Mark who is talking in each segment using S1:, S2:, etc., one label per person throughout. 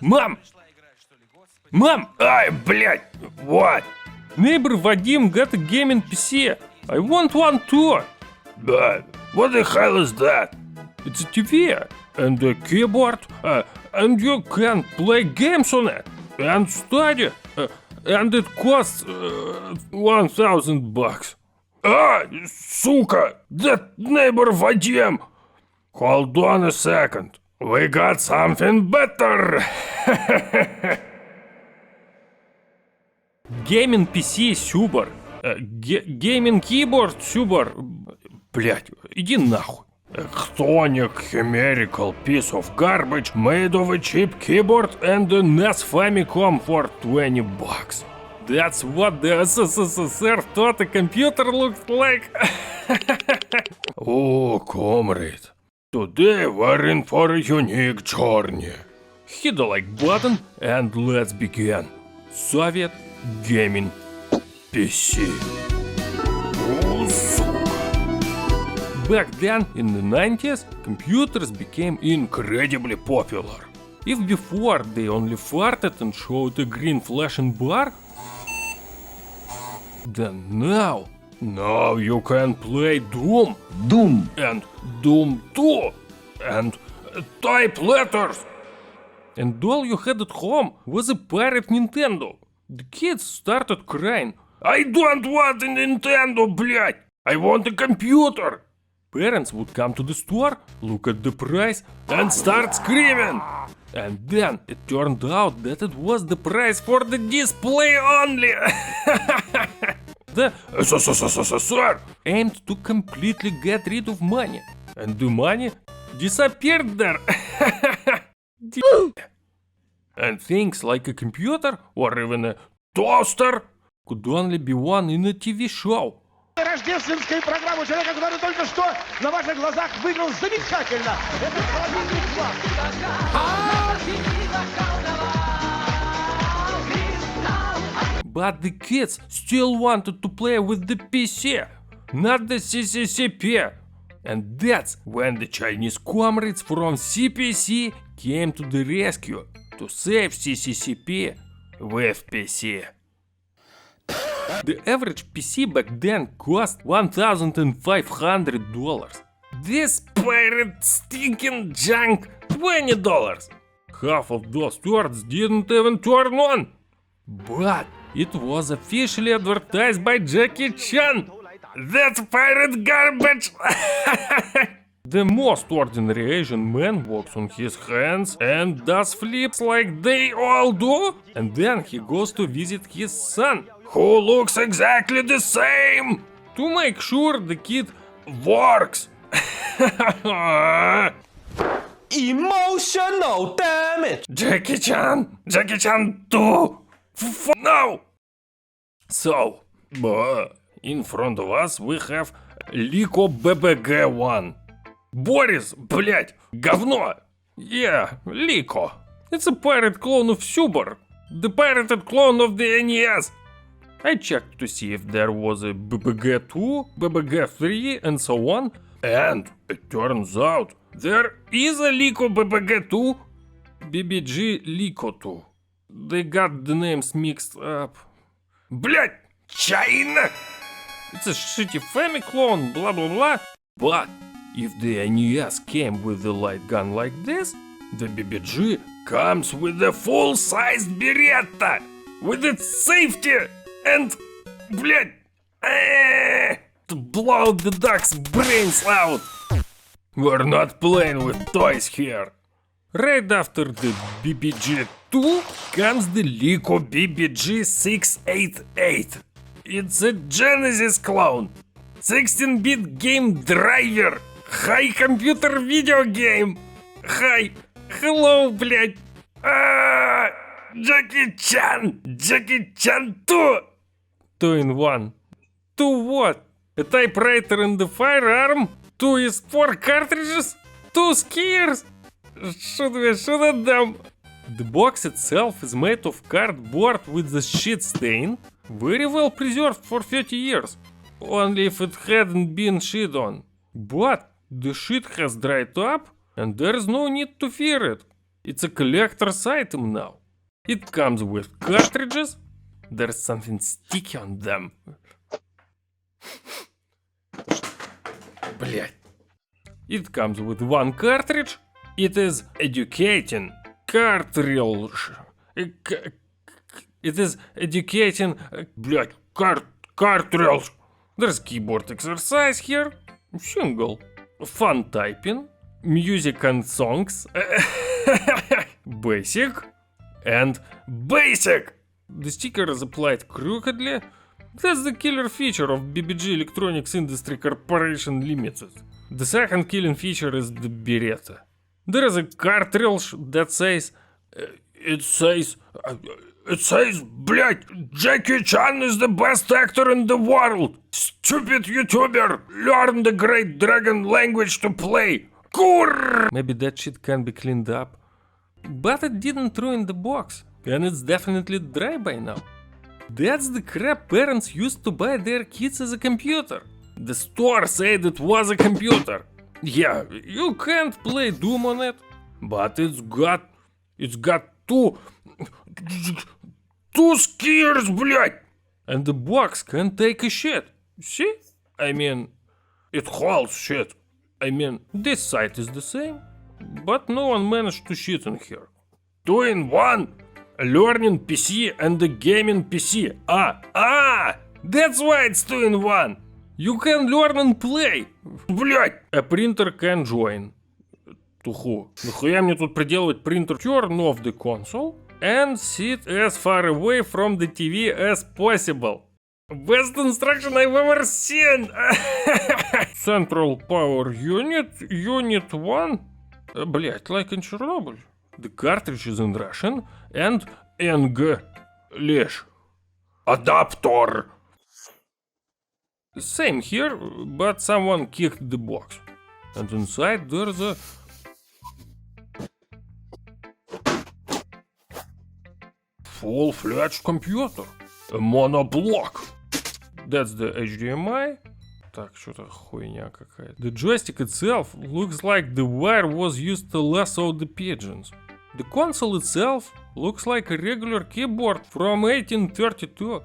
S1: Mom! Mom! Ай, блядь! What? Neighbor Vadim got a gaming PC. I want one too. But what the hell is that? It's a TV and a keyboard, and you can play games on it and study, and it costs $1,000. Ah, сука! That neighbor Vadim! Hold on a second. We got something better. Gaming PC Сюбар. Gaming keyboard Сюбар. Блять, иди нахуй. A chthonic chimerical piece of garbage made of a cheap keyboard and a NES Famicom for $20. That's what the SSSR thought a computer looked like. Oh, comrade. Today we're in for a unique journey. Hit the like button and let's begin. Soviet Gaming PC. Oh, сука. Back then, in the 90s, computers became incredibly popular. If before they only farted and showed a green flashing bar, then now you can play Doom and Doom 2 and type letters. And all you had at home was a pirate Nintendo. The kids started crying. I don't want a Nintendo, блядь! I want a computer! Parents would come to the store, look at the price, and start screaming. And then it turned out that it was the price for the display only. The SSSR aimed to completely get rid of money, and the money disappeared there. And things like a computer or even a toaster could only be won in a TV show.
S2: Рождественская программа человека, который только что на ваших глазах выиграл замечательно. Это холодильник
S1: But the kids still wanted to play with the PC, not the CCCP. And that's when the Chinese comrades from CPC came to the rescue to save CCCP with PC. The average PC back then cost $1,500. This pirate stinking junk, $20. Half of those turrets didn't even turn on. But it was officially advertised by Jackie Chan. That's pirate garbage. The most ordinary Asian man walks on his hands and does flips like they all do. And then he goes to visit his son, who looks exactly the same, to make sure the kid works.
S3: Emotional damage.
S1: Jackie Chan 2. No. So, in front of us we have Liko BBG-1. Boris, блять, говно. Yeah, Liko. It's a pirate clone of Super, the pirated clone of the NES. I checked to see if there was a BBG-2, BBG-3 and so on, and it turns out there is a Liko BBG-2, BBG Liko 2. They got the names mixed up. Блять, China! It's a shitty Famiclone, blah blah blah. But if the NES came with a light gun like this, the BBG comes with a full-sized Beretta with its safety and, блять, to blow the duck's brains out. We're not playing with toys here. Right after the BBG-2 comes the Liko BBG-688. It's a Genesis clone, 16-bit game driver, high computer video game. Hi, hello, блять. Jackie Chan 2. 2 in 1. 2 what? A typewriter and a firearm? 2 is 4 cartridges? 2 skiers? Should have done. The box itself is made of cardboard with the shit stain, very well preserved for 30 years, only if it hadn't been shit on. But the shit has dried up and there's no need to fear it. It's a collector's item now. It comes with cartridges. There's something sticky on them. Блять. It comes with one cartridge. It is educating cartridge. It is educating, блять, cartridge. There's keyboard exercise here. Single. Fun typing. Music and songs. Basic. And basic. The sticker is applied crookedly. That's the killer feature of BBG Electronics Industry Corporation Limited. The second killing feature is the Beretta. There is a cartridge that says, блять, Jackie Chan is the best actor in the world. Stupid YouTuber, learn the Great Dragon language to play. Kurr! Maybe that shit can be cleaned up. But it didn't ruin the box, and it's definitely dry by now. That's the crap parents used to buy their kids as a computer. The store said it was a computer. Yeah, you can't play Doom on it, but it's got two skiers, блять. And the box can take a shit. See? I mean, it holds shit. I mean, this side is the same, but no one managed to shit in here. 2-in-1, a learning PC and a gaming PC. That's why it's 2-in-1. You can learn and play. Блять. A printer can join. Туху. Нахуя мне тут приделывать принтер? Turn off the console and sit as far away from the TV as possible. Best instruction I've ever seen. Central power unit, unit 1. Блять, like in Chernobyl. The cartridge is in Russian and English. Adapter. Same here, but someone kicked the box. And inside there's a full-fledged computer. A monoblock. That's the HDMI. Так, что-то хуйня какая-то. The joystick itself looks like the wire was used to lasso the pigeons. The console itself looks like a regular keyboard from 1832.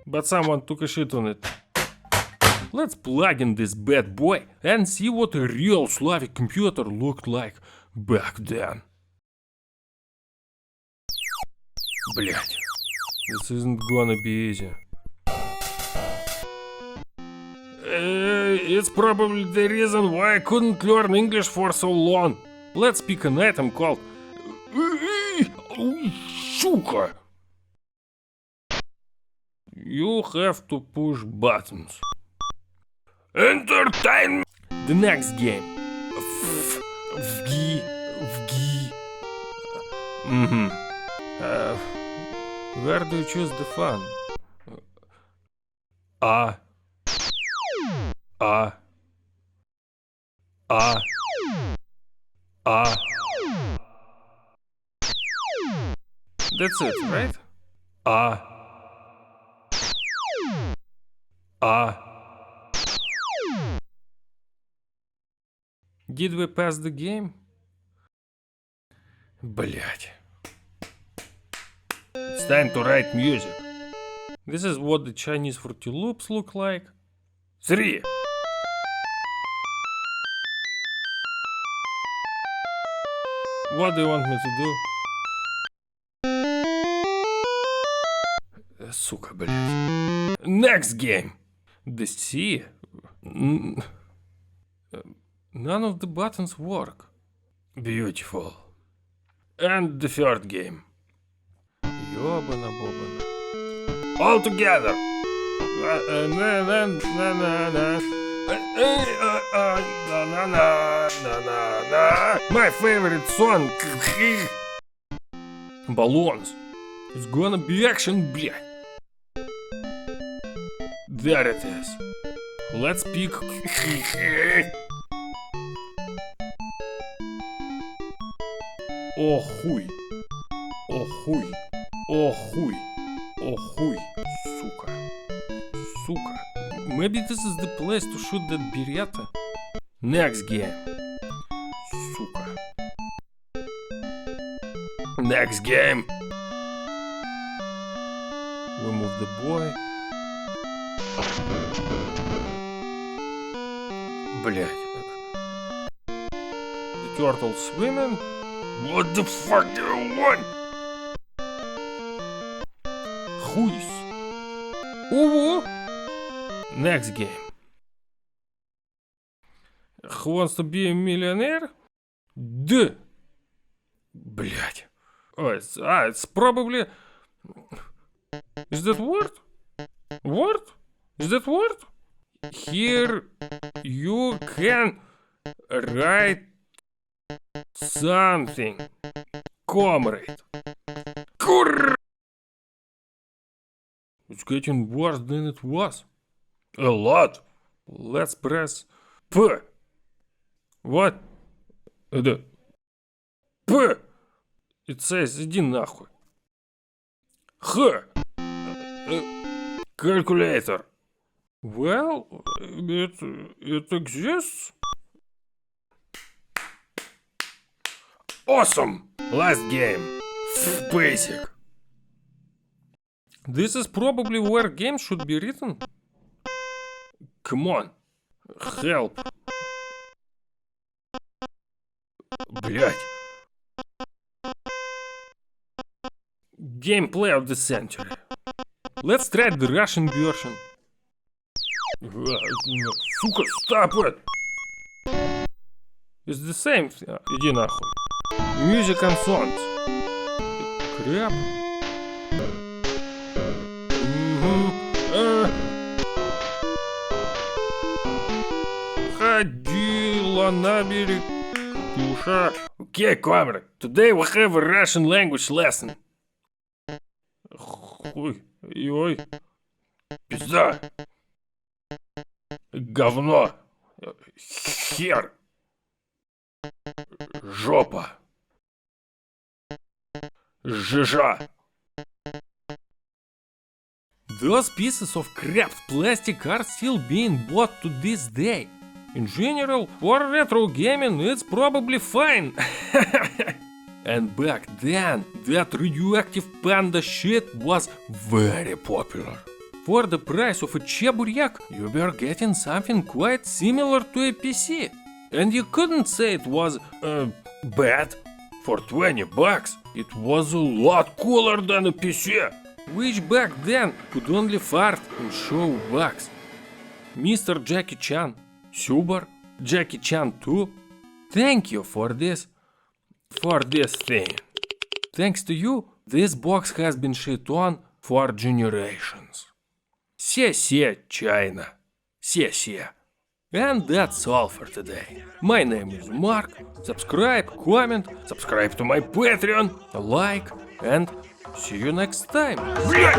S1: But someone took a shit on it. Let's plug in this bad boy and see what a real Slavic computer looked like back then. Блять. This isn't gonna be easy. It's probably the reason why I couldn't learn English for so long. Let's pick an item called... Сука! You have to push buttons. Entertainment! The next game. Where do you choose the fun? That's it, right? Did we pass the game? Блять. It's time to write music. This is what the Chinese Fruity Loops look like. 3. What do you want me to do? Сука, блядь. Next game. The C. None of the buttons work. Beautiful. And the third game. Ёбана-бобана. All together. My favorite song. Balloons. It's gonna be action, блядь. There it is. Let's pick. О хуй. О хуй. О хуй. О хуй. Сука. Сука. Maybe this is the place to shoot that Beretta. Next game. Сука. Next game. We move the boy. Блять. The turtle swimming. What the fuck do you want? Хуйс. Ого. Next game. Who wants to be a millionaire? D. Блять. Oh, it's probably... Is that word? Word? Is that word? Here you can write something, comrade. It's getting worse than it was. A lot. Let's press P. What? The P. It says иди нахуй. H. Calculator. Well, it exists. Awesome. Last game. Basic. This is probably where games should be written. Come on. Help. Блять. Gameplay of the century. Let's try the Russian version. Сука, stop it! It's the same. Иди нахуй. Music and songs. Crap. Ходила на берег душа. Okay, comrade. Today we have a Russian language lesson. Хуй. Ой. Пизда. Говно. Хер. Жопа. Жижа. Those pieces of crap plastic are still being bought to this day. In general, for retro gaming, it's probably fine. And back then, that radioactive panda shit was very popular. For the price of a cheburyak, you were getting something quite similar to a PC. And you couldn't say it was, bad. For 20 bucks, it was a lot cooler than a PC. Which back then could only fart and show bugs. Mr. Jackie Chan, Super, Jackie Chan 2, thank you for this thing. Thanks to you, this box has been shit on for generations. Се-се, China. Се-се. And that's all for today. My name is Mark. Subscribe, comment, subscribe to my Patreon, like, and see you next time. Блядь!